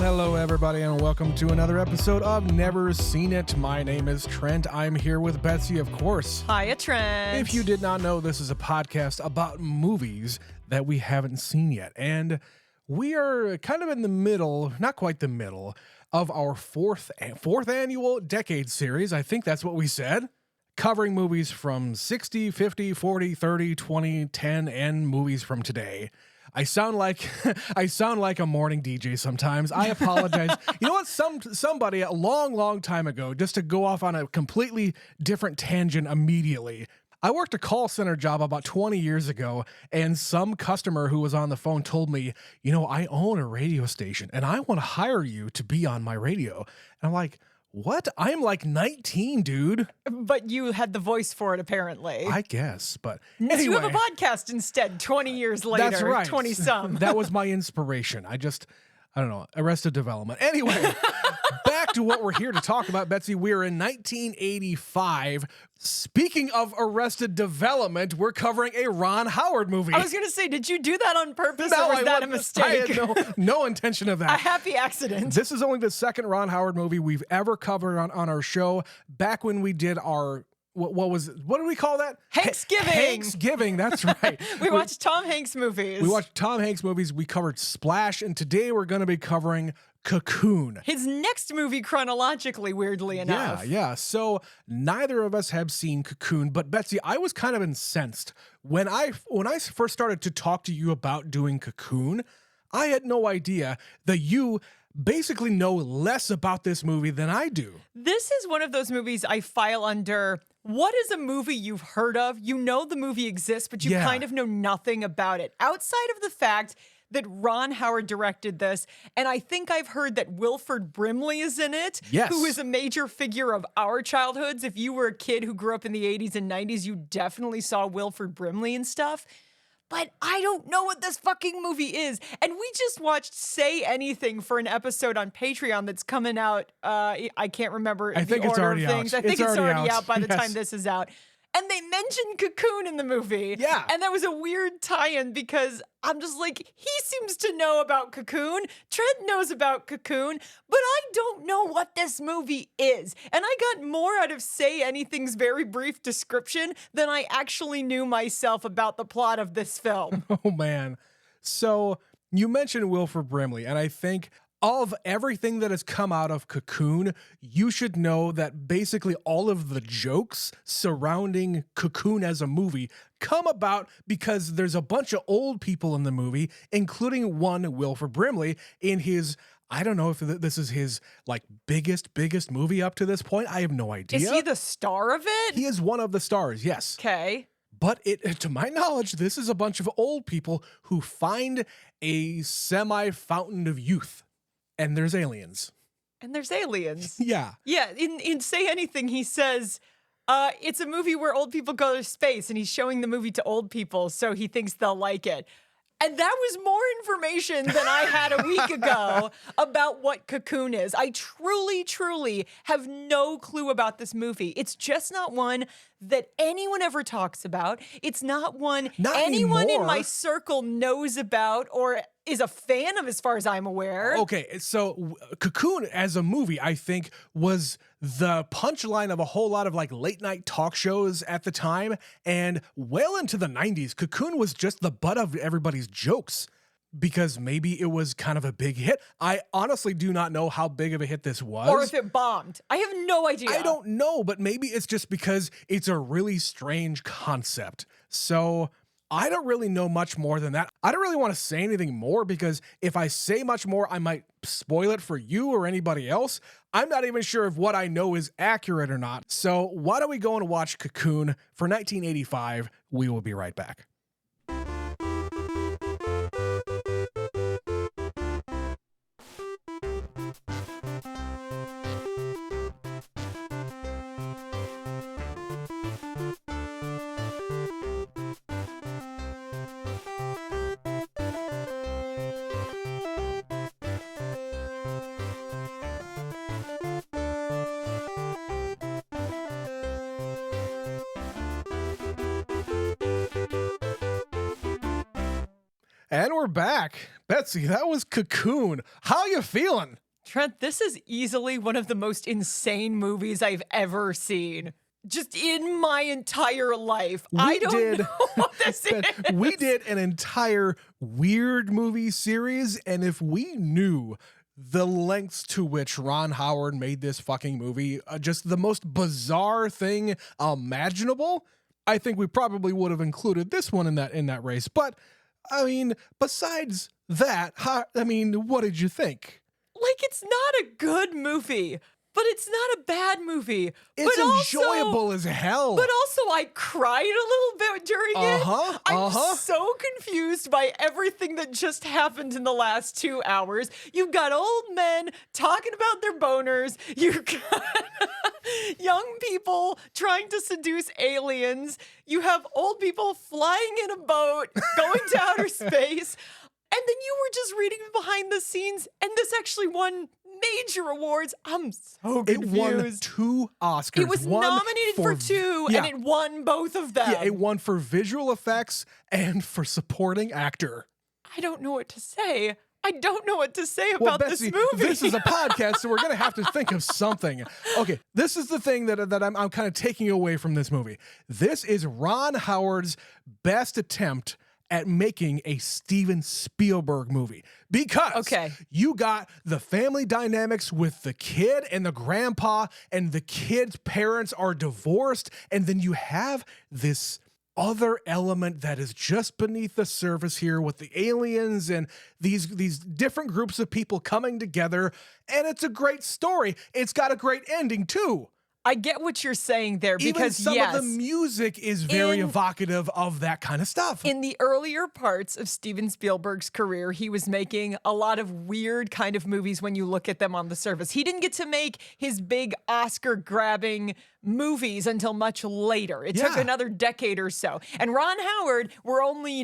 Hello, everybody, and welcome to another episode of Never Seen It. My name is Trent. I'm here with Betsy, of course. Hiya, Trent. If you did not know, this is a podcast about movies that we haven't seen yet. And we are kind of in the middle, not quite the middle, of our fourth annual decade series. I think that's what we said. Covering movies from 60, 50, 40, 30, 20, 10, and movies from today. I sound like a morning DJ sometimes. I apologize. You know what? Somebody a long time ago, just to go off on a completely different tangent immediately. I worked a call center job about 20 years ago, and some customer who was on the phone told me, you know, I own a radio station and I want to hire you to be on my radio. And I'm like, what? I'm like 19, dude. But you had the voice for it, apparently. I guess, but anyway. So you have a podcast instead, 20 years later. That's right. 20-some. That was my inspiration. I don't know, Arrested Development. Anyway, back to what we're here to talk about, Betsy. We're in 1985. Speaking of Arrested Development, we're covering a Ron Howard movie. I was going to say, did you do that on purpose, or was that a mistake? I had no intention of that. A happy accident. This is only the second Ron Howard movie we've ever covered on our show. Back when we did our... what do we call that? Thanksgiving. Thanksgiving, that's right. we watched Tom Hanks movies. We covered Splash, and today we're going to be covering Cocoon. His next movie chronologically, weirdly enough. Yeah. So neither of us have seen Cocoon, but Betsy, I was kind of incensed when I first started to talk to you about doing Cocoon. I had no idea that you basically know less about this movie than I do. This is one of those movies I file under... What is a movie you've heard of? You know the movie exists, but you kind of know nothing about it. Outside of the fact that Ron Howard directed this, and I think I've heard that Wilford Brimley is in it, who is a major figure of our childhoods. If you were a kid who grew up in the 80s and 90s, you definitely saw Wilford Brimley and stuff. But I don't know what this fucking movie is. And we just watched Say Anything for an episode on Patreon that's coming out. I can't remember the order of things. I think it's already out by the time this is out. And they mentioned Cocoon in the movie. Yeah. And that was a weird tie-in because I'm just like, he seems to know about Cocoon. Trent knows about Cocoon, but I don't know what this movie is. And I got more out of Say Anything's very brief description than I actually knew myself about the plot of this film. Oh, man. So you mentioned Wilford Brimley, and I think... of everything that has come out of Cocoon, you should know that basically all of the jokes surrounding Cocoon as a movie come about because there's a bunch of old people in the movie, including one Wilford Brimley in his... I don't know if this is his like biggest movie up to this point. I have no idea. Is he the star of it? He is one of the stars, yes. Okay. But to my knowledge, this is a bunch of old people who find a semi-fountain of youth. And there's aliens. Yeah. Yeah. In Say Anything, he says, it's a movie where old people go to space, and he's showing the movie to old people, so he thinks they'll like it. And that was more information than I had a week ago about what Cocoon is. I truly have no clue about this movie. It's just not one that anyone ever talks about. It's not one anyone in my circle knows about or is a fan of, as far as I'm aware. Okay, so Cocoon as a movie, I think, was the punchline of a whole lot of like late night talk shows at the time, and well into the 90s, Cocoon was just the butt of everybody's jokes because maybe it was kind of a big hit. I honestly do not know how big of a hit this was. Or if it bombed. I have no idea. I don't know, but maybe it's just because it's a really strange concept. So I don't really know much more than that. I don't really want to say anything more because if I say much more, I might spoil it for you or anybody else. I'm not even sure if what I know is accurate or not. So why don't we go and watch Cocoon for 1985? We will be right back. And we're back Betsy, that was Cocoon. How you feeling? Trent, this is easily one of the most insane movies I've ever seen. Just in my entire life. I don't know what this is. We did an entire weird movie series, and if we knew the lengths to which Ron Howard made this fucking movie, just the most bizarre thing imaginable, I think we probably would have included this one in that race. But I mean, besides that, what did you think? Like, it's not a good movie, but it's not a bad movie. It's but enjoyable also, as hell. But also, I cried a little bit during it. I'm so confused by everything that just happened in the last 2 hours. You've got old men talking about their boners. You've got young people trying to seduce aliens. You have old people flying in a boat, going to outer space. And then you were just reading behind the scenes, and this actually won major awards. I'm so confused. It won 2 Oscars. It was nominated for 2, and it won both of them. Yeah, it won for visual effects and for supporting actor. I don't know what to say. I don't know what to say about Betsy, this movie. This is a podcast, so we're going to have to think of something. Okay, this is the thing that I'm kind of taking away from this movie. This is Ron Howard's best attempt at making a Steven Spielberg movie, because you got the family dynamics with the kid and the grandpa, and the kid's parents are divorced, and then you have this other element that is just beneath the surface here with the aliens and these different groups of people coming together, and it's a great story. It's got a great ending too. I get what you're saying there, because even some of the music is very evocative of that kind of stuff. In the earlier parts of Steven Spielberg's career, he was making a lot of weird kind of movies when you look at them on the surface. He didn't get to make his big Oscar-grabbing movies until much later. It took another decade or so. And Ron Howard, we're only,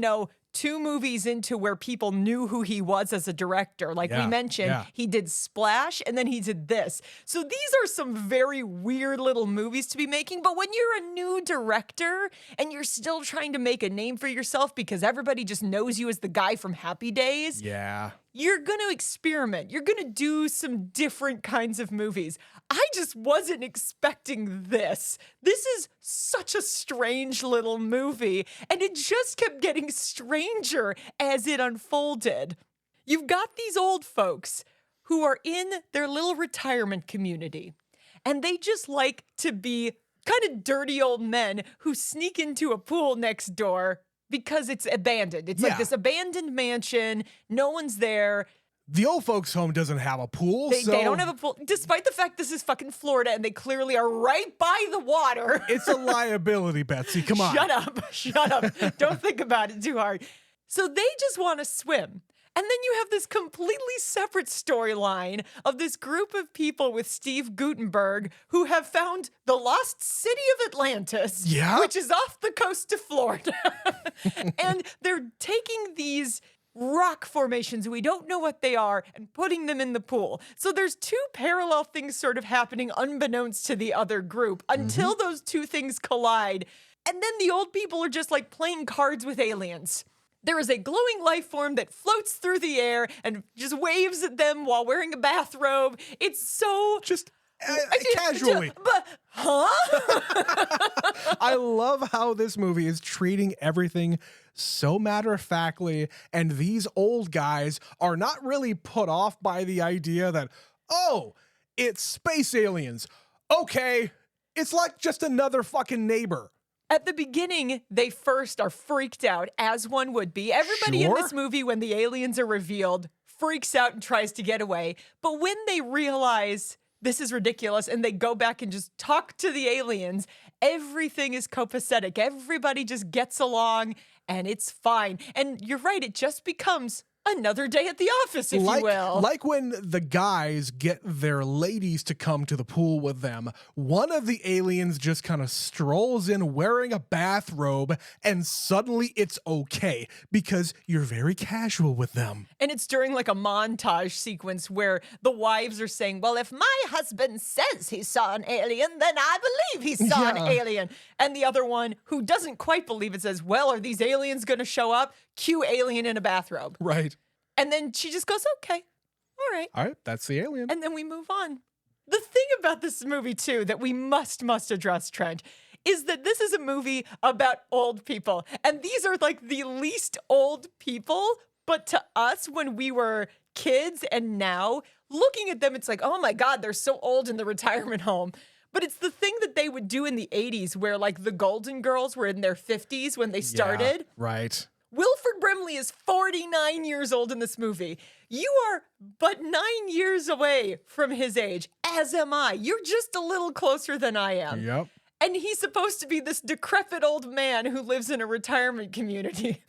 2 movies into where people knew who he was as a director. Like we mentioned, he did Splash, and then he did this. So these are some very weird little movies to be making. But when you're a new director and you're still trying to make a name for yourself because everybody just knows you as the guy from Happy Days, you're going to experiment. You're going to do some different kinds of movies. I just wasn't expecting this. This is such a strange little movie, and it just kept getting stranger as it unfolded. You've got these old folks who are in their little retirement community, and they just like to be kind of dirty old men who sneak into a pool next door because it's abandoned. It's like this abandoned mansion. No one's there. The old folks' home doesn't have a pool. They don't have a pool, despite the fact this is fucking Florida and they clearly are right by the water. It's a liability, Betsy. Come on. Shut up. Don't think about it too hard. So they just want to swim. And then you have this completely separate storyline of this group of people with Steve Guttenberg who have found the lost city of Atlantis, which is off the coast of Florida. And they're taking these rock formations, we don't know what they are, and putting them in the pool. So there's 2 parallel things sort of happening unbeknownst to the other group until those 2 things collide. And then the old people are just like playing cards with aliens. There is a glowing life form that floats through the air and just waves at them while wearing a bathrobe. It's so... Just casually. I love how this movie is treating everything so matter-of-factly, and these old guys are not really put off by the idea that, oh, it's space aliens. Okay, it's like just another fucking neighbor. At the beginning, they first are freaked out, as one would be. Everybody in this movie, when the aliens are revealed, freaks out and tries to get away. But when they realize this is ridiculous and they go back and just talk to the aliens, everything is copacetic. Everybody just gets along and it's fine. And you're right, it just becomes another day at the office, if you will. Like when the guys get their ladies to come to the pool with them, one of the aliens just kind of strolls in wearing a bathrobe, and suddenly it's okay because you're very casual with them. And it's during like a montage sequence where the wives are saying, well, if my husband says he saw an alien, then I believe he saw an alien. And the other one, who doesn't quite believe it, says, well, are these aliens going to show up? Cue alien in a bathrobe. Right. And then she just goes, okay, all right. All right, that's the alien. And then we move on. The thing about this movie, too, that we must address, Trent, is that this is a movie about old people. And these are like the least old people. But to us, when we were kids and now, looking at them, it's like, oh my God, they're so old in the retirement home. But it's the thing that they would do in the 80s where like the Golden Girls were in their 50s when they started. Yeah, right. Wilford Brimley is 49 years old in this movie. You are but 9 years away from his age, as am I. You're just a little closer than I am. Yep. And he's supposed to be this decrepit old man who lives in a retirement community.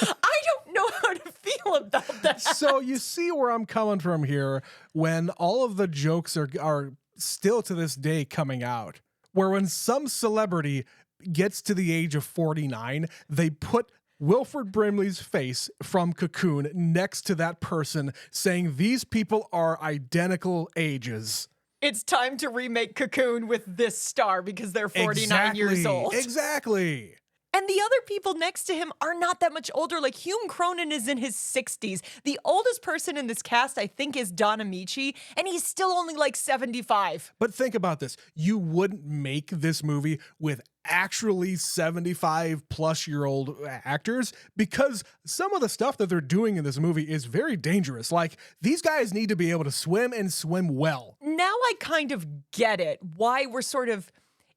I don't know how to feel about that. So you see where I'm coming from here when all of the jokes are still to this day coming out. Where when some celebrity gets to the age of 49, they put Wilford Brimley's face from Cocoon next to that person, saying these people are identical ages. It's time to remake Cocoon with this star because they're 49 years old. Exactly. And the other people next to him are not that much older. Like Hume Cronin is in his 60s. The oldest person in this cast, I think, is Don Amici, and he's still only like 75. But think about this. You wouldn't make this movie with actually 75-plus-year-old actors because some of the stuff that they're doing in this movie is very dangerous. Like, these guys need to be able to swim and swim well. Now I kind of get it, why we're sort of...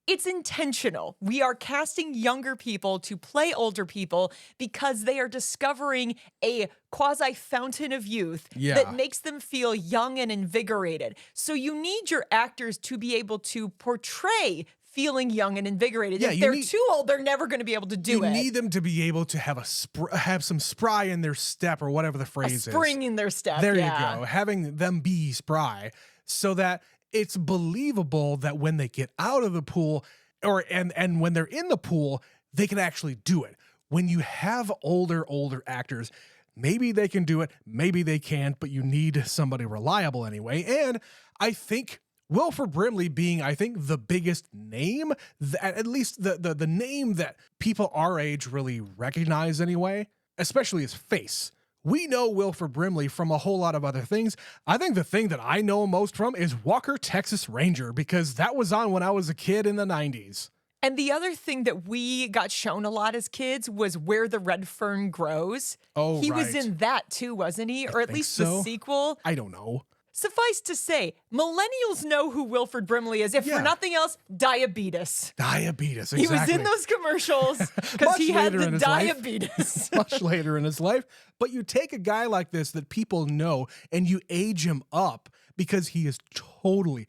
It's intentional. We are casting younger people to play older people because they are discovering a quasi fountain of youth that makes them feel young and invigorated. So you need your actors to be able to portray feeling young and invigorated. Yeah, if they're too old, they're never going to be able to do it. You need them to be able to have some spry in their step or whatever the phrase is. Spring in their step. There you go. Having them be spry so that it's believable that when they get out of the pool and when they're in the pool, they can actually do it. When you have older actors, maybe they can do it, maybe they can't, but you need somebody reliable anyway. And I think Wilford Brimley being, I think, the biggest name, at least the name that people our age really recognize anyway, especially his face. We know Wilford Brimley from a whole lot of other things. I think the thing that I know him most from is Walker, Texas Ranger, because that was on when I was a kid in the 90s. And the other thing that we got shown a lot as kids was Where the Red Fern Grows. Oh, he was in that too, wasn't he? Or at least the sequel. I don't know. Suffice to say, millennials know who Wilford Brimley is. If for nothing else, diabetes. Diabetes, exactly. He was in those commercials because he had the diabetes. Much later in his life. But you take a guy like this that people know and you age him up because he is totally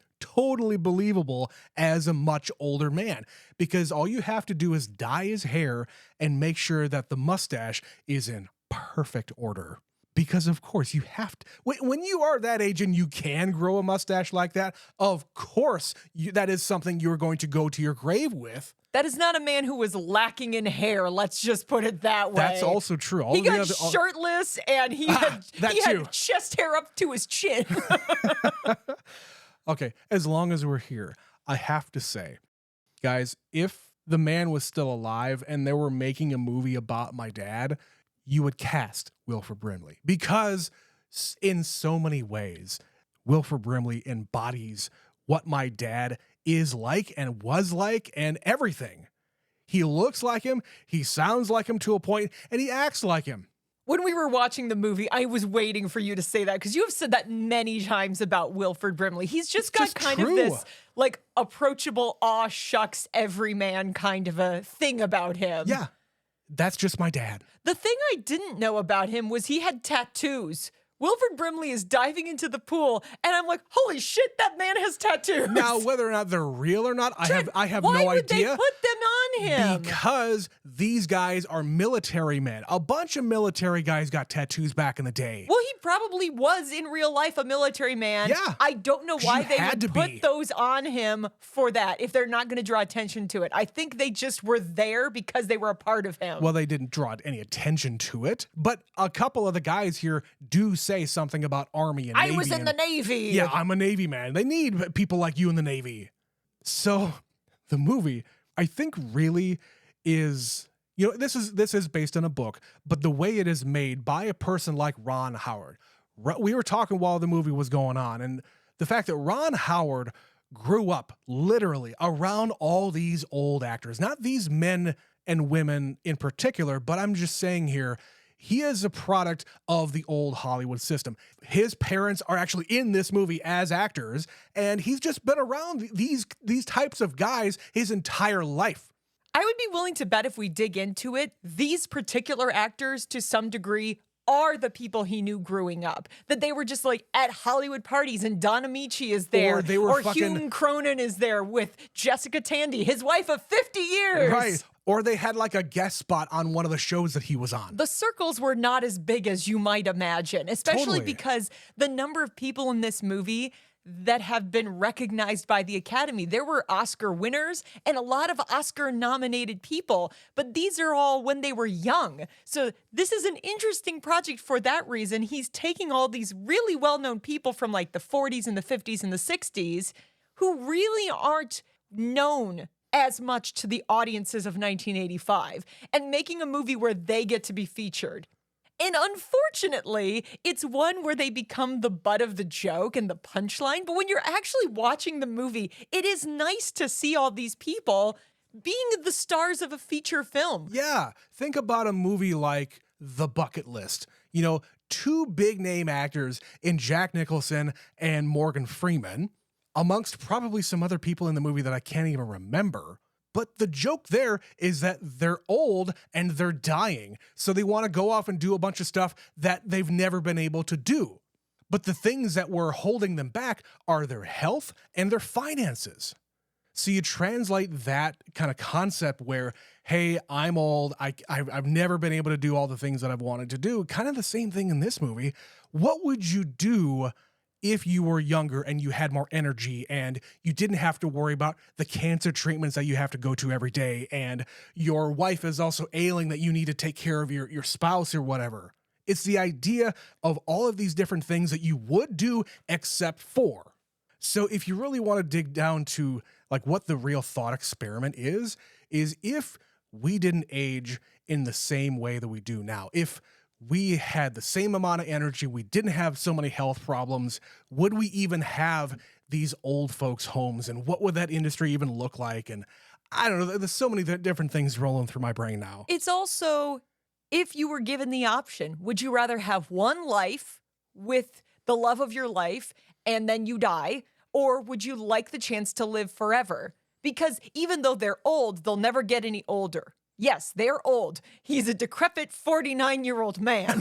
believable as a much older man. Because all you have to do is dye his hair and make sure that the mustache is in perfect order. Because, of course, you have to. When you are that age and you can grow a mustache like that, of course, that is something you're going to go to your grave with. That is not a man who was lacking in hair. Let's just put it that way. That's also true. He got shirtless and he had chest hair up to his chin. Okay, as long as we're here, I have to say, guys, if the man was still alive and they were making a movie about my dad, you would cast Wilford Brimley because in so many ways, Wilford Brimley embodies what my dad is like and was like and everything. He looks like him, he sounds like him to a point, and he acts like him. When we were watching the movie, I was waiting for you to say that because you have said that many times about Wilford Brimley. He's just got kind of this like approachable, aw shucks, everyman kind of a thing about him. Yeah. That's just my dad. The thing I didn't know about him was he had tattoos. Wilford Brimley is diving into the pool, and I'm like, holy shit, that man has tattoos. Now, whether or not they're real or not, Trent, I have no idea. Why would they put them on him? Because these guys are military men. A bunch of military guys got tattoos back in the day. Well, he probably was in real life a military man. Yeah. I don't know why they would put those on him for that if they're not going to draw attention to it. I think they just were there because they were a part of him. Well, they didn't draw any attention to it, but a couple of the guys here do say something about Army and Navy. I was in the Navy. Yeah, I'm a Navy man. They need people like you in the Navy. So the movie, I think, really is, This is based on a book, but the way it is made by a person like Ron Howard. We were talking while the movie was going on, and the fact that Ron Howard grew up literally around all these old actors, not these men and women in particular, but I'm just saying here, he is a product of the old Hollywood system. His parents are actually in this movie as actors, and he's just been around these types of guys his entire life. I would be willing to bet if we dig into it, these particular actors to some degree are the people he knew growing up. That they were just like at Hollywood parties and Don Amici is there. Or Hugh Cronin is there with Jessica Tandy, his wife of 50 years. Right. Or they had like a guest spot on one of the shows that he was on. The circles were not as big as you might imagine, especially because the number of people in this movie that have been recognized by the Academy. There were Oscar winners and a lot of Oscar-nominated people, but these are all when they were young. So this is an interesting project for that reason. He's taking all these really well-known people from like the 40s and the 50s and the 60s who really aren't known as much to the audiences of 1985 and making a movie where they get to be featured. And unfortunately, it's one where they become the butt of the joke and the punchline. But when you're actually watching the movie, it is nice to see all these people being the stars of a feature film. Yeah. Think about a movie like The Bucket List. Two big name actors in Jack Nicholson and Morgan Freeman, amongst probably some other people in the movie that I can't even remember. But the joke there is that they're old and they're dying. So they want to go off and do a bunch of stuff that they've never been able to do. But the things that were holding them back are their health and their finances. So you translate that kind of concept where, hey, I'm old. I've never been able to do all the things that I've wanted to do. Kind of the same thing in this movie. What would you do if you were younger and you had more energy and you didn't have to worry about the cancer treatments that you have to go to every day, and your wife is also ailing that you need to take care of your spouse or whatever? It's the idea of all of these different things that you would do except for. So if you really want to dig down to like what the real thought experiment is if we didn't age in the same way that we do now, if we had the same amount of energy, we didn't have so many health problems, would we even have these old folks' homes? And what would that industry even look like? And I don't know, there's so many different things rolling through my brain now. It's also, if you were given the option, would you rather have one life with the love of your life and then you die? Or would you like the chance to live forever? Because even though they're old, they'll never get any older. Yes, they're old. He's a decrepit 49-year-old man.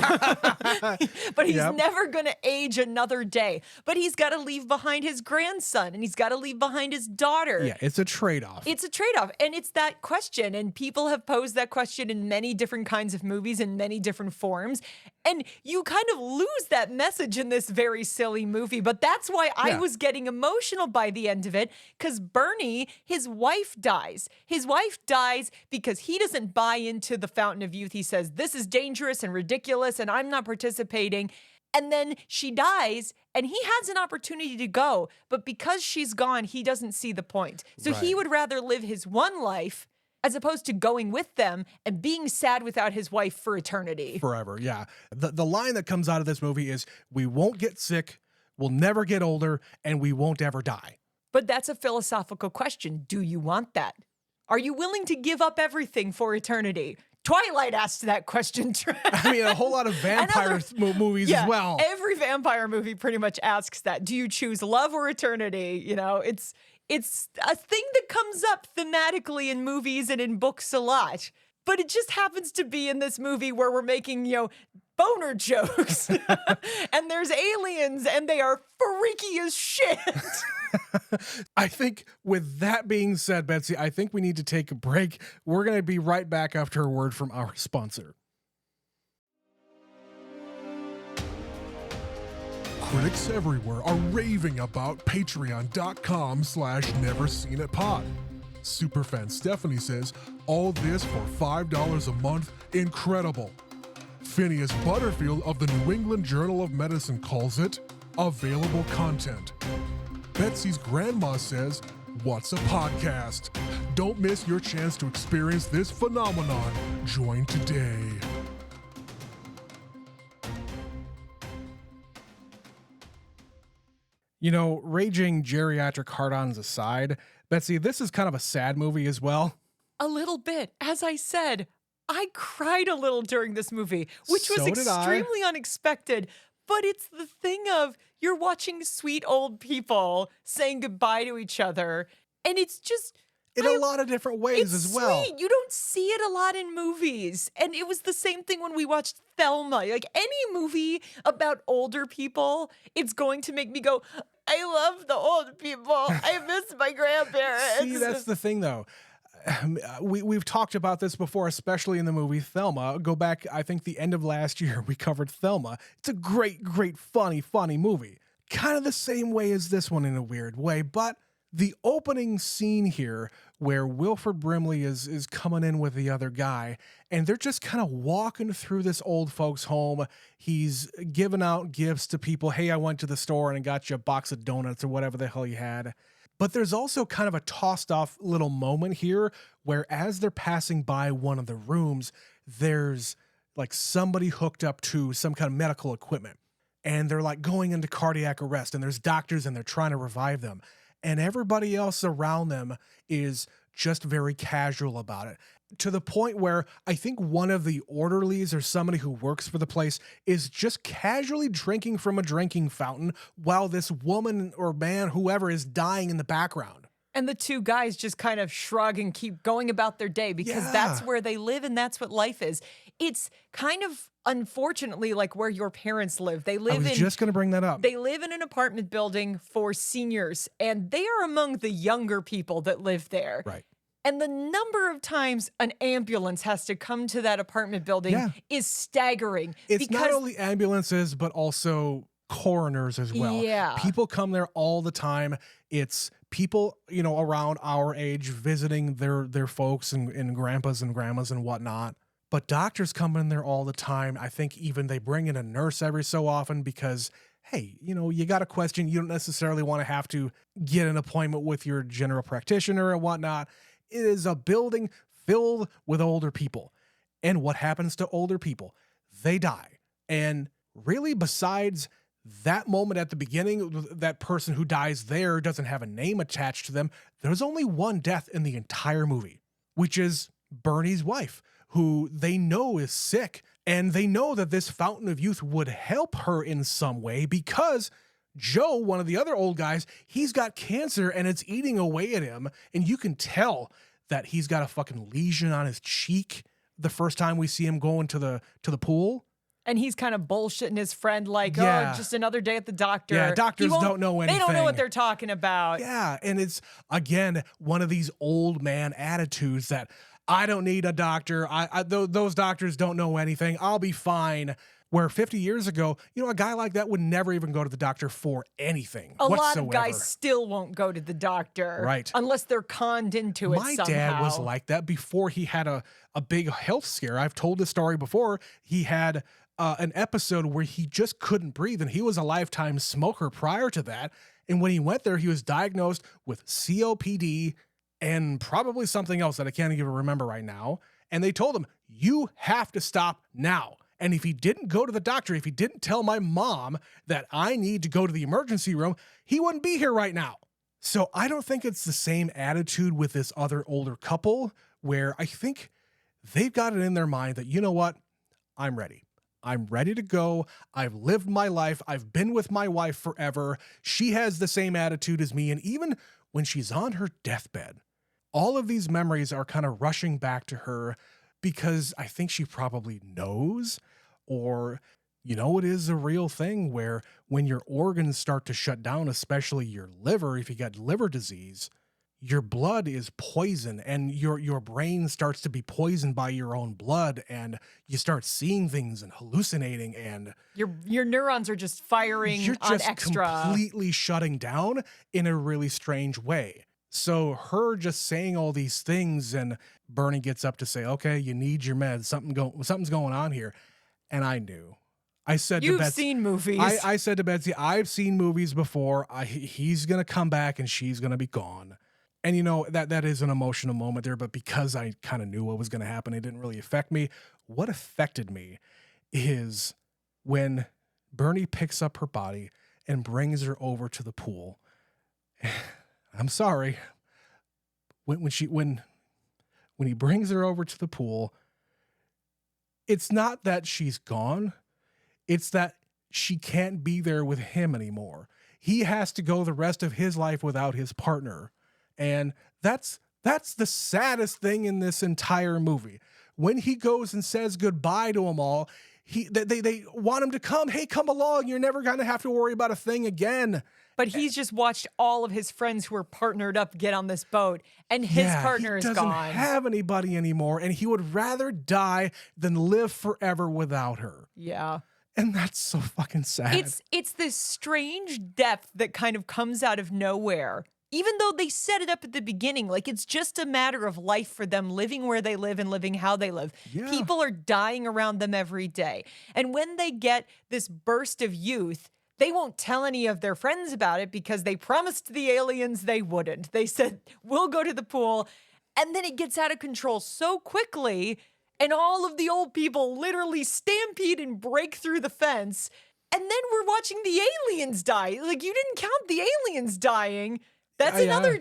But he's never going to age another day. But he's got to leave behind his grandson, and he's got to leave behind his daughter. Yeah, it's a trade-off. It's a trade-off, and it's that question. And people have posed that question in many different kinds of movies in many different forms. And you kind of lose that message in this very silly movie. But that's why I was getting emotional by the end of it, because Bernie, his wife dies. His wife dies because he doesn't buy into the Fountain of Youth. He says, this is dangerous and ridiculous, and I'm not participating. And then she dies, and he has an opportunity to go. But because she's gone, he doesn't see the point. So he would rather live his one life as opposed to going with them and being sad without his wife for eternity. Forever, yeah. The line that comes out of this movie is, we won't get sick, we'll never get older, and we won't ever die. But that's a philosophical question. Do you want that? Are you willing to give up everything for eternity? Twilight asked that question. I mean, a whole lot of vampire movies as well. Every vampire movie pretty much asks that. Do you choose love or eternity? It's a thing that comes up thematically in movies and in books a lot. But it just happens to be in this movie where we're making, boner jokes. And there's aliens and they are freaky as shit. I think with that being said, Betsy, I think we need to take a break. We're going to be right back after a word from our sponsor. Critics everywhere are raving about patreon.com/neverseenitpod. Superfan Stephanie says, all this for $5 a month? Incredible. Phineas Butterfield of the New England Journal of Medicine calls it available content. Betsy's grandma says, what's a podcast? don't miss your chance to experience this phenomenon. Join today. You know, raging geriatric hard-ons aside, Betsy, this is kind of a sad movie as well. A little bit. As I said, I cried a little during this movie, which was So did I. extremely unexpected. But it's the thing of you're watching sweet old people saying goodbye to each other, and it's just In a lot of different ways it's as well. sweet. You don't see it a lot in movies. And it was the same thing when we watched Thelma. Like any movie about older people, it's going to make me go, I love the old people. I miss my grandparents. See, that's the thing, though. We've talked about this before, especially in the movie Thelma. Go back, I think the end of last year, we covered Thelma. It's a great, funny movie. Kind of the same way as this one in a weird way, but the opening scene here where Wilford Brimley is coming in with the other guy, and they're just kind of walking through this old folks' home. He's giving out gifts to people. Hey, I went to the store and I got you a box of donuts or whatever the hell you had. But there's also kind of a tossed off little moment here where as they're passing by one of the rooms, there's like somebody hooked up to some kind of medical equipment, and they're like going into cardiac arrest, and there's doctors and they're trying to revive them. And everybody else around them is just very casual about it, to the point where I think one of the orderlies or somebody who works for the place is just casually drinking from a drinking fountain while this woman or man, whoever, is dying in the background. And the two guys just kind of shrug and keep going about their day because that's where they live and that's what life is. It's kind of unfortunately like where your parents live. They live I was just going to bring that up. They live in an apartment building for seniors, and they are among the younger people that live there. Right. And the number of times an ambulance has to come to that apartment building is staggering. It's not only ambulances, but also coroners as well. Yeah. People come there all the time. It's people, you know, around our age visiting their folks and grandpas and grandmas and whatnot. But doctors come in there all the time. I think even they bring in a nurse every so often because, hey, you know, you got a question. You don't necessarily want to have to get an appointment with your general practitioner and whatnot. It is a building filled with older people. And what happens to older people? They die. And really, besides that moment at the beginning, that person who dies there doesn't have a name attached to them. There's only one death in the entire movie, which is Bernie's wife, who they know is sick. And they know that this fountain of youth would help her in some way because Joe, one of the other old guys, he's got cancer and it's eating away at him. And you can tell that he's got a fucking lesion on his cheek the first time we see him going to the pool. And he's kind of bullshitting his friend like, oh, just another day at the doctor. Yeah, doctors don't know anything. They don't know what they're talking about. Yeah, and it's, again, one of these old man attitudes that I don't need a doctor. Those doctors don't know anything. I'll be fine. Where 50 years ago, you know, a guy like that would never even go to the doctor for anything A whatsoever. lot of guys still won't go to the doctor. Right. Unless they're conned into it My somehow. dad was like that before he had a big health scare. I've told this story before. He had an episode where he just couldn't breathe, and he was a lifetime smoker prior to that. And when he went there, he was diagnosed with COPD and probably something else that I can't even remember right now. And they told him, you have to stop now. And if he didn't go to the doctor, if he didn't tell my mom that I need to go to the emergency room, he wouldn't be here right now. So I don't think it's the same attitude with this other older couple, where I think they've got it in their mind that, you know what, I'm ready. I'm ready to go. I've lived my life. I've been with my wife forever. She has the same attitude as me. And even when she's on her deathbed, all of these memories are kind of rushing back to her because I think she probably knows, or, you know, it is a real thing where when your organs start to shut down, especially your liver, if you got liver disease, your blood is poison and your brain starts to be poisoned by your own blood, and you start seeing things and hallucinating, and your neurons are just firing you're on just extra. completely shutting down in a really strange way. So her just saying all these things, and Bernie gets up to say, okay, you need your meds. Something's going on here. And I knew. I said You've to Betsy, seen movies. I said to Betsy, I've seen movies before. He's going to come back and she's going to be gone. And that is an emotional moment there, but because I kind of knew what was going to happen, it didn't really affect me. What affected me is when Bernie picks up her body and brings her over to the pool. I'm sorry. When he brings her over to the pool, it's not that she's gone. It's that she can't be there with him anymore. He has to go the rest of his life without his partner. And that's the saddest thing in this entire movie. When he goes and says goodbye to them all, they want him to come. Hey, come along. You're never going to have to worry about a thing again. But he's just watched all of his friends who are partnered up get on this boat, and his partner is gone. He doesn't have anybody anymore, and he would rather die than live forever without her. Yeah. And that's so fucking sad. It's this strange depth that kind of comes out of nowhere. Even though they set it up at the beginning, like it's just a matter of life for them, living where they live and living how they live. Yeah. People are dying around them every day. And when they get this burst of youth, they won't tell any of their friends about it because they promised the aliens they wouldn't. They said, we'll go to the pool. And then it gets out of control so quickly, and all of the old people literally stampede and break through the fence. And then we're watching the aliens die. Like, you didn't count the aliens dying. That's another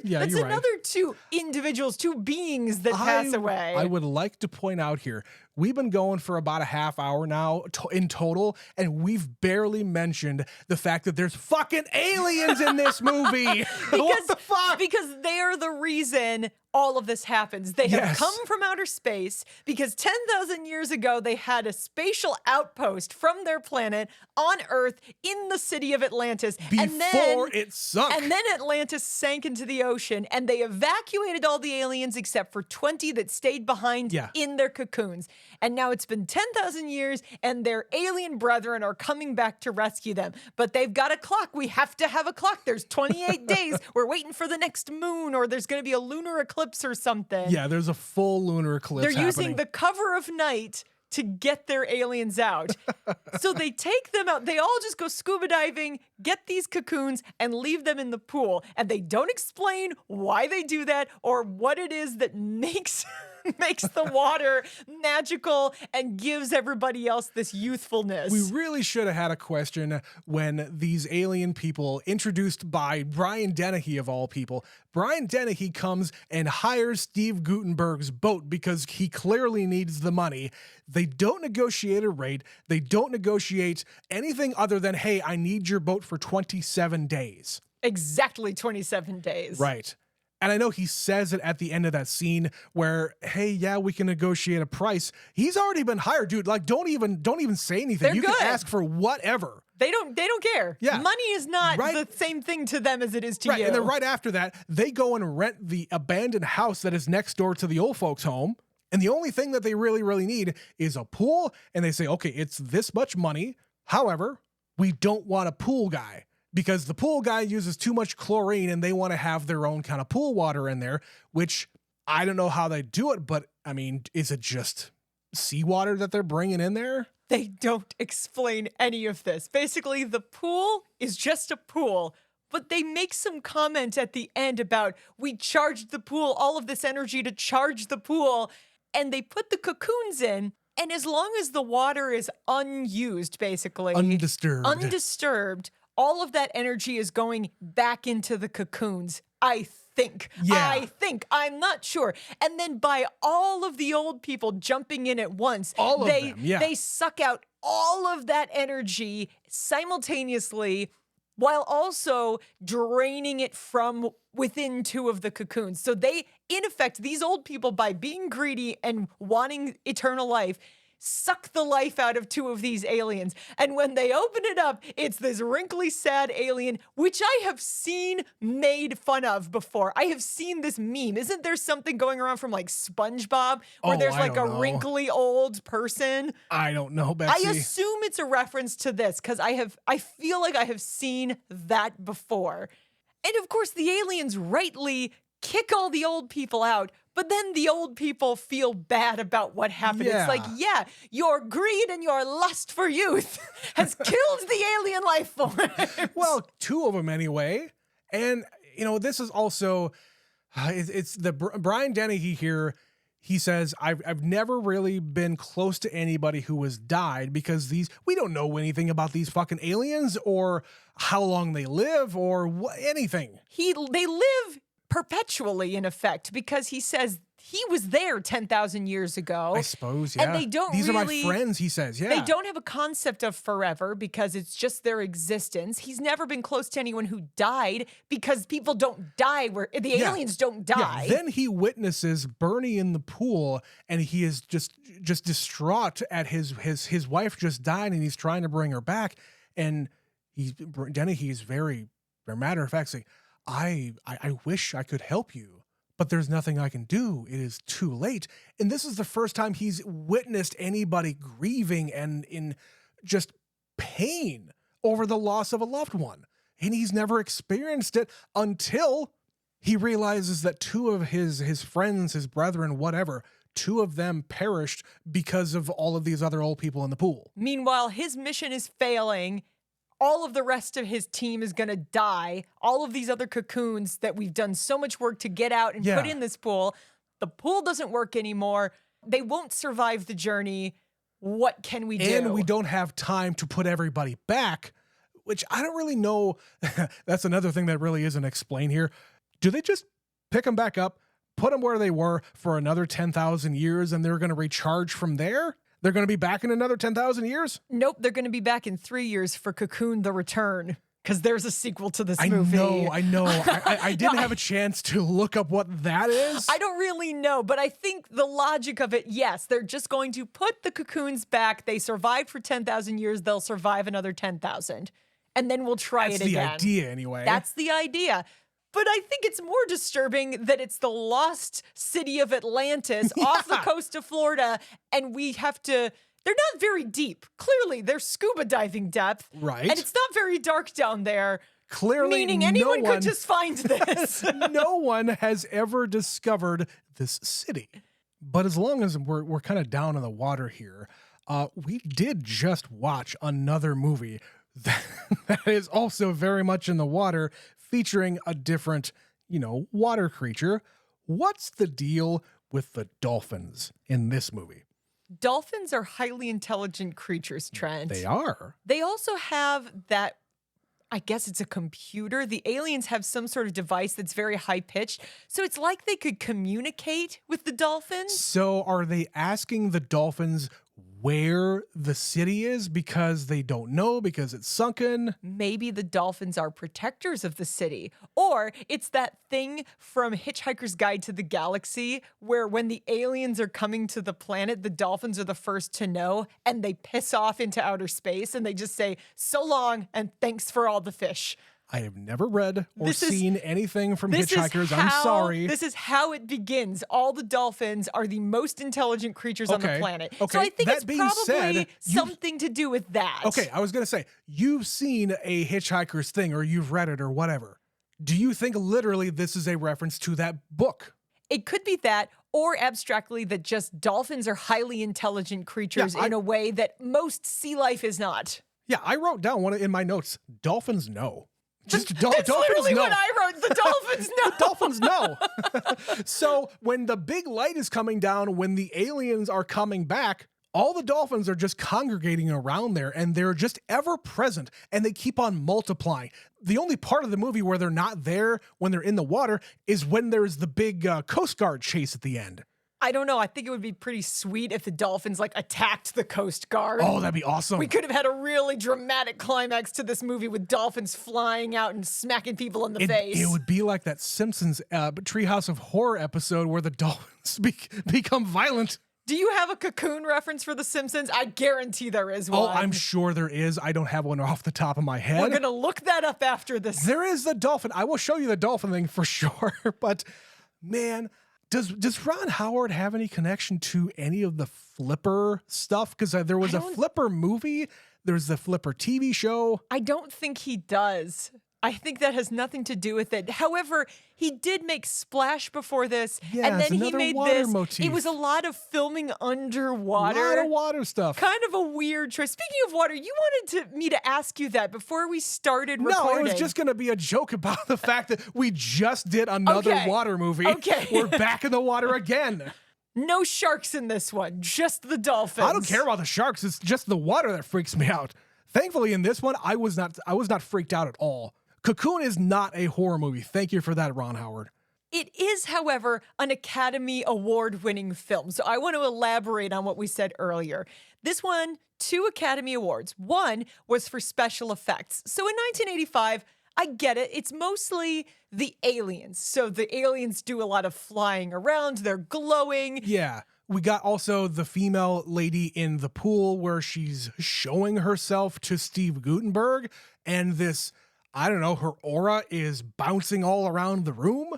two individuals, two beings that pass away. I would like to point out here, we've been going for about a half hour now in total, and we've barely mentioned the fact that there's fucking aliens in this movie. What the fuck? Because they are the reason all of this happens. They have come from outer space because 10,000 years ago, they had a spatial outpost from their planet on Earth in the city of Atlantis. Before it sunk. And then Atlantis sank into the ocean, and they evacuated all the aliens except for 20 that stayed behind in their cocoons. And now it's been 10,000 years, and their alien brethren are coming back to rescue them. But they've got a clock. We have to have a clock. There's 28 days. We're waiting for the next moon, or there's going to be a lunar eclipse or something. Yeah, there's a full lunar eclipse They're using the cover of night to get their aliens out. So they take them out. They all just go scuba diving, get these cocoons, and leave them in the pool. And they don't explain why they do that or what it is that makes the water magical and gives everybody else this youthfulness. We really should have had a question when these alien people, introduced by Brian Dennehy of all people, Brian Dennehy comes and hires Steve Gutenberg's boat because he clearly needs the money. They don't negotiate a rate. They don't negotiate anything other than, hey, I need your boat for 27 days. Exactly 27 days. Right. And I know he says it at the end of that scene where, hey, yeah, we can negotiate a price. He's already been hired, dude. Like, don't even say anything. They're you good. can ask for whatever. They don't care. Yeah. Money is not the same thing to them as it is to you. And then right after that, they go and rent the abandoned house that is next door to the old folks' home. And the only thing that they really, really need is a pool. And they say, okay, it's this much money. However, we don't want a pool guy, because the pool guy uses too much chlorine and they want to have their own kind of pool water in there, which I don't know how they do it, but I mean, is it just seawater that they're bringing in there? They don't explain any of this. Basically, the pool is just a pool, but they make some comment at the end about, we charged the pool all of this energy to charge the pool, and they put the cocoons in. And as long as the water is unused, basically undisturbed, all of that energy is going back into the cocoons, I think. I'm not sure. And then by all of the old people jumping in at once, they suck out all of that energy simultaneously while also draining it from within two of the cocoons. So they, in effect, these old people, by being greedy and wanting eternal life, suck the life out of two of these aliens. And when they open it up, it's this wrinkly, sad alien, which I have seen made fun of before. I have seen this meme. Isn't there something going around from like SpongeBob where there's like a wrinkly old person? I don't know, Betsy. I assume it's a reference to this because I feel like I have seen that before. And of course, the aliens rightly kick all the old people out, but then the old people feel bad about what happened. Yeah. It's like, your greed and your lust for youth has killed the alien life form. Well, two of them anyway. And, this is also, It's the Brian Dennehy here. He says, I've never really been close to anybody who has died because we don't know anything about these fucking aliens or how long they live or anything. They live perpetually, in effect, because he says he was there 10,000 years ago. I suppose, yeah. And they don't These really, are my friends, he says, yeah. They don't have a concept of forever because it's just their existence. He's never been close to anyone who died because people don't die where the aliens don't die. Yeah. Then he witnesses Bernie in the pool and he is just distraught at his wife just died and he's trying to bring her back. And he's very matter of fact saying, I wish I could help you, but there's nothing I can do. It is too late. And this is the first time he's witnessed anybody grieving and in just pain over the loss of a loved one. And he's never experienced it until he realizes that two of his friends, his brethren, whatever, two of them perished because of all of these other old people in the pool. Meanwhile, his mission is failing. All of the rest of his team is going to die. All of these other cocoons that we've done so much work to get out and put in this pool, the pool doesn't work anymore. They won't survive the journey. What can we do? And we don't have time to put everybody back, which I don't really know. That's another thing that really isn't explained here. Do they just pick them back up, put them where they were for another 10,000 years, and they're going to recharge from there? They're going to be back in another 10,000 years? Nope, they're going to be back in 3 years for Cocoon the Return, because there's a sequel to this movie. I know. I didn't have a chance to look up what that is. I don't really know, but I think the logic of it, yes, they're just going to put the cocoons back. They survived for 10,000 years. They'll survive another 10,000. And then we'll try it again. That's the idea, anyway. That's the idea. But I think it's more disturbing that it's the lost city of Atlantis off the coast of Florida, and we have to... They're not very deep. Clearly, they're scuba diving depth. Right. And it's not very dark down there. Clearly, meaning anyone could just find this. No one has ever discovered this city. But as long as we're kind of down in the water here, we did just watch another movie that is also very much in the water, featuring a different, water creature. What's the deal with the dolphins in this movie? Dolphins are highly intelligent creatures, Trent. They are. They also have that, I guess it's a computer. The aliens have some sort of device that's very high-pitched. So it's like they could communicate with the dolphins. So are they asking the dolphins where the city is because they don't know, because it's sunken? Maybe the dolphins are protectors of the city. Or it's that thing from Hitchhiker's Guide to the Galaxy where when the aliens are coming to the planet, the dolphins are the first to know and they piss off into outer space and they just say, so long and thanks for all the fish. I have never read or seen anything from Hitchhikers. I'm sorry. This is how it begins. All the dolphins are the most intelligent creatures on the planet. Okay. So I think That it's being probably said, something to do with that. Okay, I was going to say, you've seen a Hitchhiker's thing or you've read it or whatever. Do you think literally this is a reference to that book? It could be that, or abstractly that just dolphins are highly intelligent creatures in a way that most sea life is not. Yeah, I wrote down one in my notes. Dolphins know. That's dolphins literally know. what I wrote. The dolphins know. Dolphins know. So when the big light is coming down, when the aliens are coming back, all the dolphins are just congregating around there and they're just ever present and they keep on multiplying. The only part of the movie where they're not there when they're in the water is when there's the big Coast Guard chase at the end. I don't know. I think it would be pretty sweet if the dolphins attacked the Coast Guard. Oh, that'd be awesome. We could have had a really dramatic climax to this movie with dolphins flying out and smacking people in the face. It would be like that Simpsons Treehouse of Horror episode where the dolphins become violent. Do you have a Cocoon reference for The Simpsons? I guarantee there is one. Oh, I'm sure there is. I don't have one off the top of my head. We're going to look that up after this. There is the dolphin. I will show you the dolphin thing for sure. But, man... Does Ron Howard have any connection to any of the Flipper stuff? Because there was a Flipper movie. There's the Flipper TV show. I don't think he does. I think that has nothing to do with it. However, he did make Splash before this, Yeah, and it's then he another made water this. motif. It was a lot of filming A underwater. lot of water stuff. Kind of a weird choice. Speaking of water, you wanted me to ask you that before we started recording. No, it was just going to be a joke about the fact that we just did another Okay. water movie. Okay. We're back in the water again. No sharks in this one, just the dolphins. I don't care about the sharks. It's just the water that freaks me out. Thankfully, in this one, I was not freaked out at all. Cocoon is not a horror movie. Thank you for that, Ron Howard. It is, however, an Academy Award-winning film. So I want to elaborate on what we said earlier. This won 2 Academy Awards. One was for special effects. So in 1985, I get it. It's mostly the aliens. So the aliens do a lot of flying around. They're glowing. Yeah. We got also the female lady in the pool where she's showing herself to Steve Guttenberg, and this, I don't know, her aura is bouncing all around the room.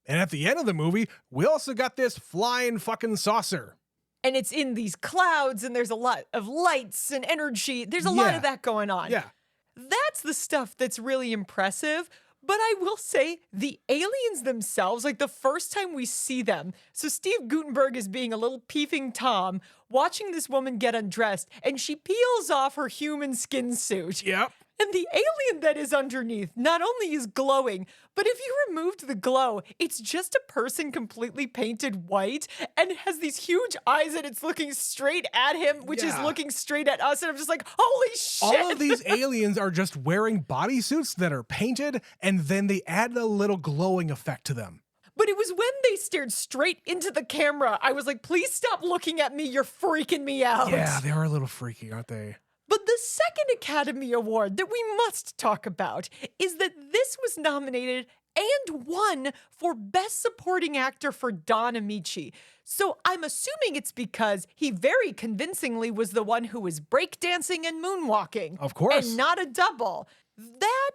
And at the end of the movie, we also got this flying fucking saucer. And it's in these clouds, and there's a lot of lights and energy. There's a lot of that going on. Yeah. That's the stuff that's really impressive. But I will say the aliens themselves, like the first time we see them, so Steve Guttenberg is being a little peeping Tom, watching this woman get undressed, and she peels off her human skin suit. Yep. And the alien that is underneath not only is glowing, but if you removed the glow, it's just a person completely painted white and has these huge eyes and it's looking straight at him, which is looking straight at us. And I'm just like, holy shit. All of these aliens are just wearing bodysuits that are painted, and then they add a little glowing effect to them. But it was when they stared straight into the camera, I was like, please stop looking at me. You're freaking me out. Yeah, they are a little freaky, aren't they? But the second Academy Award that we must talk about is that this was nominated and won for Best Supporting Actor for Don Amici. So I'm assuming it's because he very convincingly was the one who was breakdancing and moonwalking. Of course. And not a double. That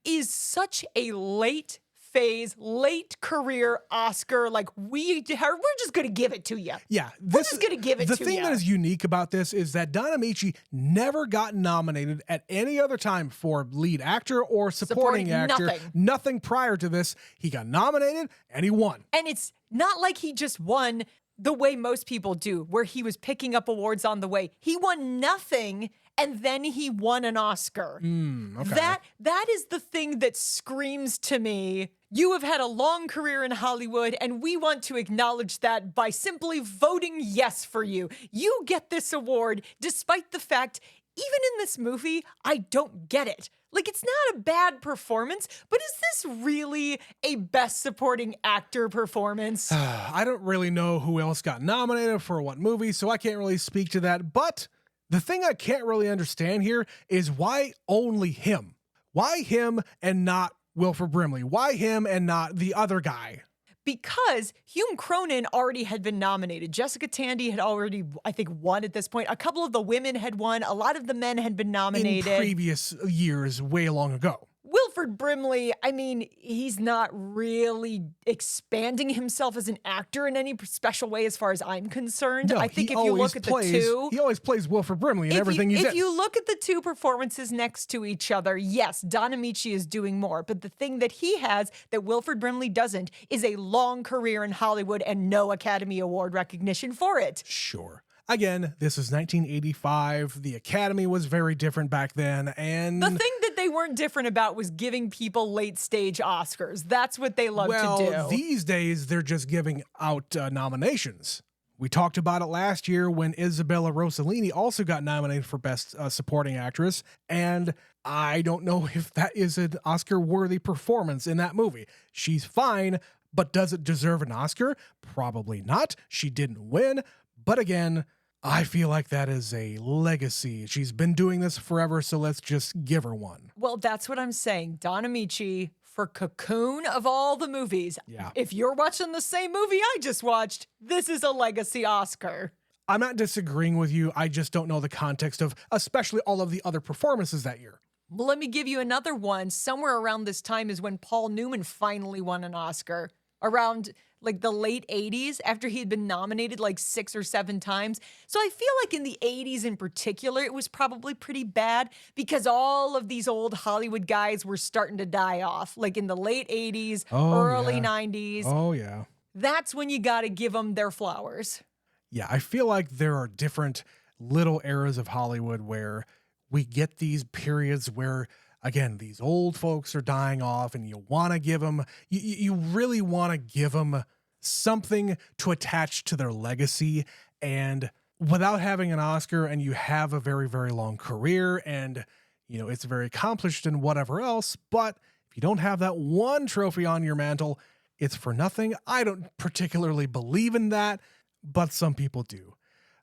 is such a late phase, late career Oscar. Like, we're just going to give it to you. Yeah. We're just going to give it to you. The thing that is unique about this is that Don Amici never got nominated at any other time for lead actor or supporting actor. Nothing prior to this. He got nominated and he won. And it's not like he just won the way most people do, where he was picking up awards on the way. He won nothing, and then he won an Oscar. Okay. That is the thing that screams to me, you have had a long career in Hollywood, and we want to acknowledge that by simply voting yes for you. You get this award, despite the fact, even in this movie, I don't get it. Like, it's not a bad performance, but is this really a Best Supporting Actor performance? I don't really know who else got nominated for what movie, so I can't really speak to that. But the thing I can't really understand here is why only him? Why him and not Wilford Brimley? Why him and not the other guy? Because Hume Cronin already had been nominated. Jessica Tandy had already, I think, won at this point. A couple of the women had won. A lot of the men had been nominated. In previous years, way long ago. Wilford Brimley, I mean, he's not really expanding himself as an actor in any special way as far as I'm concerned. No, I think if you look at the two... He always plays Wilford Brimley in everything he's in. If you look at the two performances next to each other, yes, Don Amici is doing more. But the thing that he has that Wilford Brimley doesn't is a long career in Hollywood and no Academy Award recognition for it. Sure. Again, this is 1985. The Academy was very different back then, and... The thing that they weren't different about was giving people late-stage Oscars. That's what they love to do. Well, these days, they're just giving out nominations. We talked about it last year when Isabella Rossellini also got nominated for Best Supporting Actress, and I don't know if that is an Oscar-worthy performance in that movie. She's fine, but does it deserve an Oscar? Probably not. She didn't win, but again... I feel like that is a legacy. She's been doing this forever, so let's just give her one. Well, that's what I'm saying. Don Amici for Cocoon of all the movies. Yeah. If you're watching the same movie I just watched, this is a legacy Oscar. I'm not disagreeing with you. I just don't know the context of especially all of the other performances that year. Well, let me give you another one. Somewhere around this time is when Paul Newman finally won an Oscar. around like the late 80s after he had been nominated like 6 or 7 times. So I feel like in the 80s in particular, it was probably pretty bad because all of these old Hollywood guys were starting to die off. Like in the late 80s, early 90s. Oh, yeah. That's when you got to give them their flowers. Yeah, I feel like there are different little eras of Hollywood where we get these periods where, again, these old folks are dying off and you want to give them, you really want to give them something to attach to their legacy. And without having an Oscar and you have a very, very long career and, it's very accomplished and whatever else, but if you don't have that one trophy on your mantle, it's for nothing. I don't particularly believe in that, but some people do.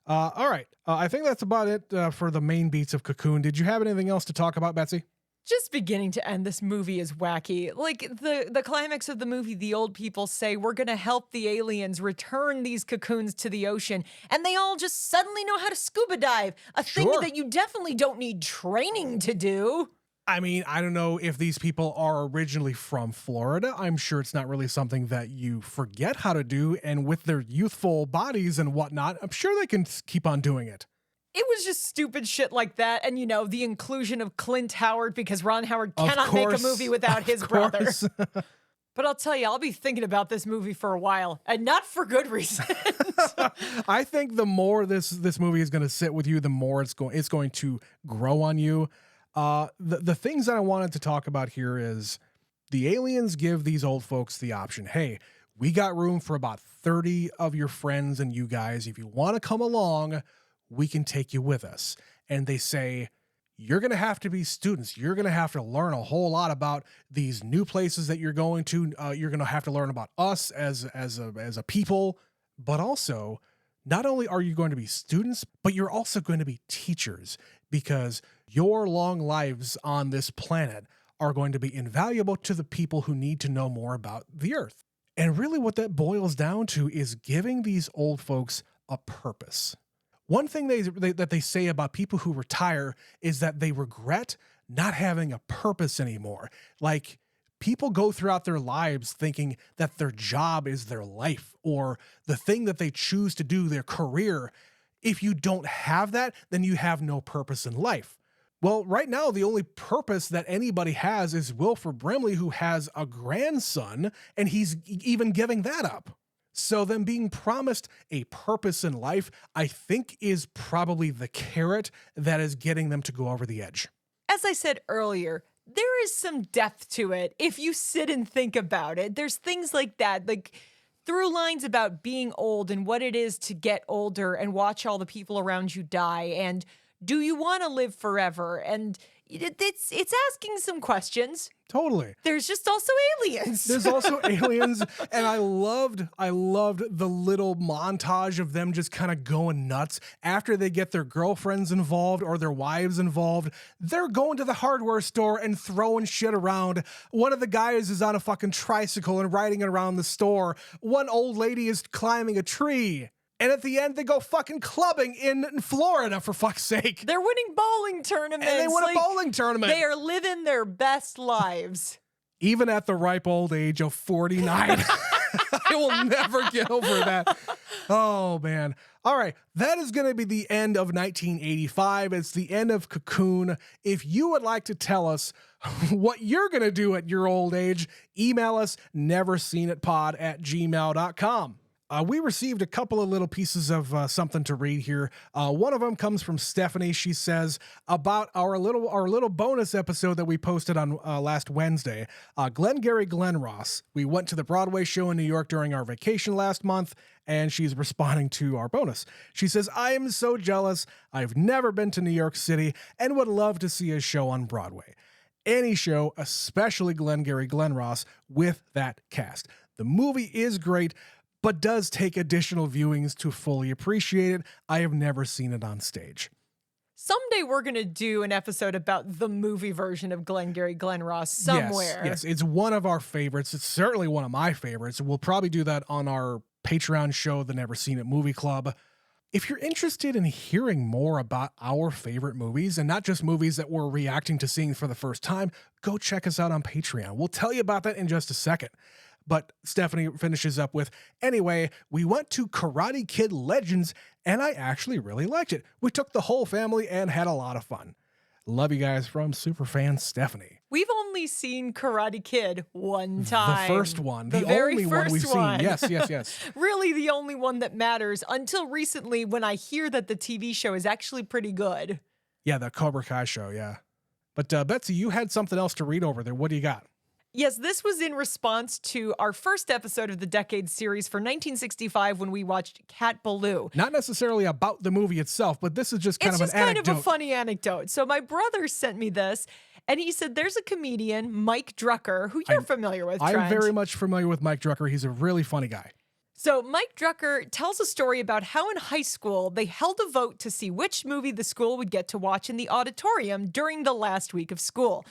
All right. I think that's about it for the main beats of Cocoon. Did you have anything else to talk about, Betsy? Just beginning to end, this movie is wacky. Like the climax of the movie, the old people say, we're going to help the aliens return these cocoons to the ocean. And they all just suddenly know how to scuba dive, a thing that you definitely don't need training to do. I mean, I don't know if these people are originally from Florida. I'm sure it's not really something that you forget how to do. And with their youthful bodies and whatnot, I'm sure they can keep on doing it. It was just stupid shit like that. And, the inclusion of Clint Howard because Ron Howard cannot make a movie without his brother. But I'll tell you, I'll be thinking about this movie for a while, and not for good reasons. I think the more this movie is going to sit with you, the more it's going to grow on you. The things that I wanted to talk about here is the aliens give these old folks the option. Hey, we got room for about 30 of your friends and you guys. If you want to come along, we can take you with us. And they say, you're going to have to be students. You're going to have to learn a whole lot about these new places that you're going to. You're going to have to learn about us as a people, but also not only are you going to be students, but you're also going to be teachers because your long lives on this planet are going to be invaluable to the people who need to know more about the Earth. And really what that boils down to is giving these old folks a purpose. One thing that they say about people who retire is that they regret not having a purpose anymore. Like, people go throughout their lives thinking that their job is their life or the thing that they choose to do, their career. If you don't have that, then you have no purpose in life. Well, right now, the only purpose that anybody has is Wilford Brimley, who has a grandson, and he's even giving that up. So them being promised a purpose in life, I think is probably the carrot that is getting them to go over the edge. As I said earlier, there is some depth to it if you sit and think about it. There's things like that, like through lines about being old and what it is to get older and watch all the people around you die, and do you want to live forever? And it's asking some questions. Totally. There's just also aliens. There's also aliens. And I loved the little montage of them just kind of going nuts after they get their girlfriends involved or their wives involved. They're going to the hardware store and throwing shit around. One of the guys is on a fucking tricycle and riding it around the store. One old lady is climbing a tree. And at the end, they go fucking clubbing in Florida, for fuck's sake. They're winning bowling tournaments. And they win a bowling tournament. They are living their best lives. Even at the ripe old age of 49. I will never get over that. Oh, man. All right. That is going to be the end of 1985. It's the end of Cocoon. If you would like to tell us what you're going to do at your old age, email us neverseenitpod@gmail.com. We received a couple of little pieces of something to read here. One of them comes from Stephanie. She says about our little bonus episode that we posted on last Wednesday. Glengarry Glen Ross. We went to the Broadway show in New York during our vacation last month, and she's responding to our bonus. She says, I am so jealous. I've never been to New York City and would love to see a show on Broadway. Any show, especially Glengarry Glen Ross, with that cast. The movie is great, but does take additional viewings to fully appreciate it. I have never seen it on stage. Someday we're going to do an episode about the movie version of Glengarry Glen Ross somewhere. Yes, it's one of our favorites. It's certainly one of my favorites. We'll probably do that on our Patreon show, the Never Seen It Movie Club. If you're interested in hearing more about our favorite movies, and not just movies that we're reacting to seeing for the first time, go check us out on Patreon. We'll tell you about that in just a second. But Stephanie finishes up with, anyway, we went to Karate Kid Legends, and I actually really liked it. We took the whole family and had a lot of fun. Love you guys from Superfan Stephanie. We've only seen Karate Kid one time. The first one. The very only one we've one. seen. Yes. Really the only one that matters until recently when I hear that the TV show is actually pretty good. Yeah, the Cobra Kai show, yeah. But Betsy, you had something else to read over there. What do you got? Yes, this was in response to our first episode of the Decade series for 1965 when we watched Cat Ballou. Not necessarily about the movie itself, but this is just kind of an anecdote. It's just kind of a funny anecdote. So my brother sent me this, and he said there's a comedian, Mike Drucker, who you're familiar with, Trent. I'm very much familiar with Mike Drucker. He's a really funny guy. So Mike Drucker tells a story about how in high school they held a vote to see which movie the school would get to watch in the auditorium during the last week of school.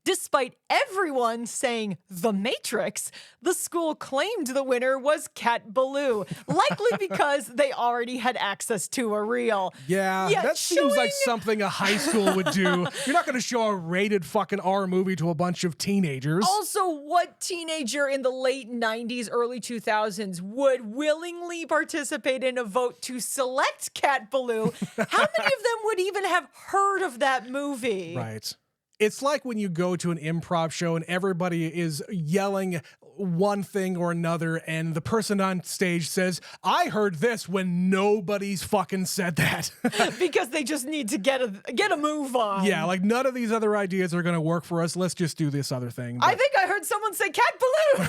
Despite everyone saying The Matrix, the school claimed the winner was Cat Ballou, likely because they already had access to a reel. Yeah, that seems like something a high school would do. You're not going to show a rated fucking R movie to a bunch of teenagers. Also, what teenager in the late 90s, early 2000s would willingly participate in a vote to select Cat Ballou? How many of them would even have heard of that movie? Right. It's like when you go to an improv show and everybody is yelling one thing or another, and the person on stage says, I heard this, when nobody's fucking said that. Because they just need to get a move on. Yeah, like none of these other ideas are going to work for us. Let's just do this other thing. I think I heard someone say Cat Ballou.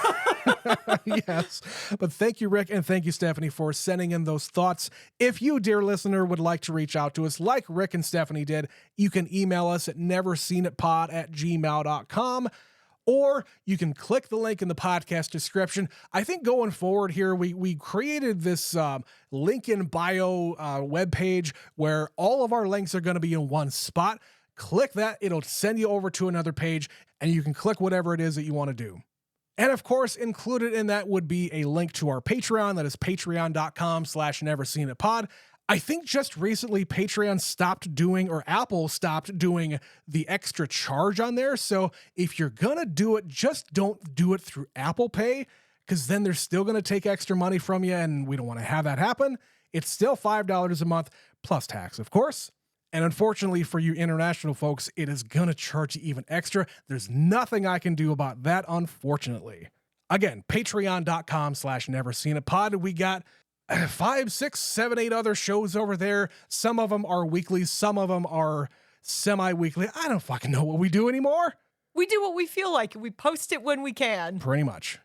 Yes. But thank you, Rick, and thank you, Stephanie, for sending in those thoughts. If you, dear listener, would like to reach out to us like Rick and Stephanie did, you can email us at neverseenitpod@gmail.com. Or you can click the link in the podcast description. I think going forward here, we created this link in bio webpage where all of our links are going to be in one spot. Click that. It'll send you over to another page, and you can click whatever it is that you want to do. And of course, included in that would be a link to our Patreon. That is patreon.com/neverseenitpod. I think just recently Patreon stopped doing, or Apple stopped doing, the extra charge on there. So if you're going to do it, just don't do it through Apple Pay, because then they're still going to take extra money from you, and we don't want to have that happen. It's still $5 a month, plus tax, of course. And unfortunately for you international folks, it is going to charge you even extra. There's nothing I can do about that, unfortunately. Again, patreon.com/neverseenitpod. We got 5, 6, 7, 8 other shows over there. Some of them are weekly. Some of them are semi-weekly. I don't fucking know what we do anymore. We do what we feel like. We post it when we can. Pretty much.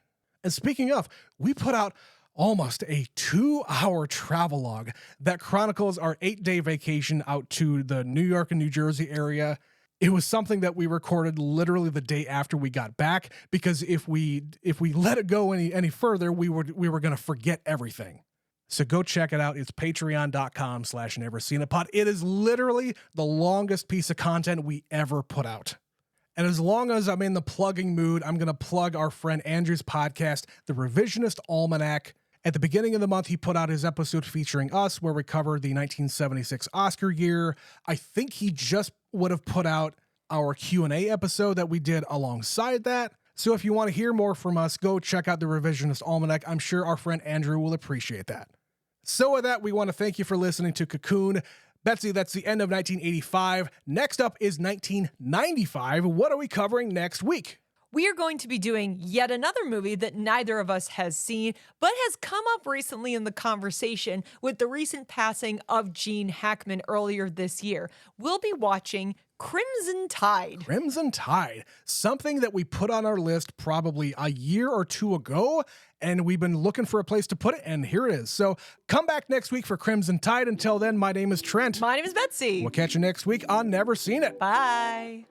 And speaking of, we put out almost a 2-hour travelogue that chronicles our 8-day vacation out to the New York and New Jersey area. It was something that we recorded literally the day after we got back, because if we let it go any further, we were going to forget everything. So go check it out. It's patreon.com/neverseenitpod. It is literally the longest piece of content we ever put out. And as long as I'm in the plugging mood, I'm going to plug our friend Andrew's podcast, The Revisionist Almanac. At the beginning of the month, he put out his episode featuring us, where we covered the 1976 Oscar year. I think he just would have put out our Q&A episode that we did alongside that. So if you want to hear more from us, go check out The Revisionist Almanac. I'm sure our friend Andrew will appreciate that. So with that, we want to thank you for listening to Cocoon. Betsy, that's the end of 1985. Next up is 1995. What are we covering next week? We are going to be doing yet another movie that neither of us has seen, but has come up recently in the conversation with the recent passing of Gene Hackman earlier this year. We'll be watching Crimson Tide. Crimson Tide. Something that we put on our list probably a year or two ago, and we've been looking for a place to put it, and here it is. So come back next week for Crimson Tide. Until then, my name is Trent. My name is Betsy. We'll catch you next week on Never Seen It. Bye.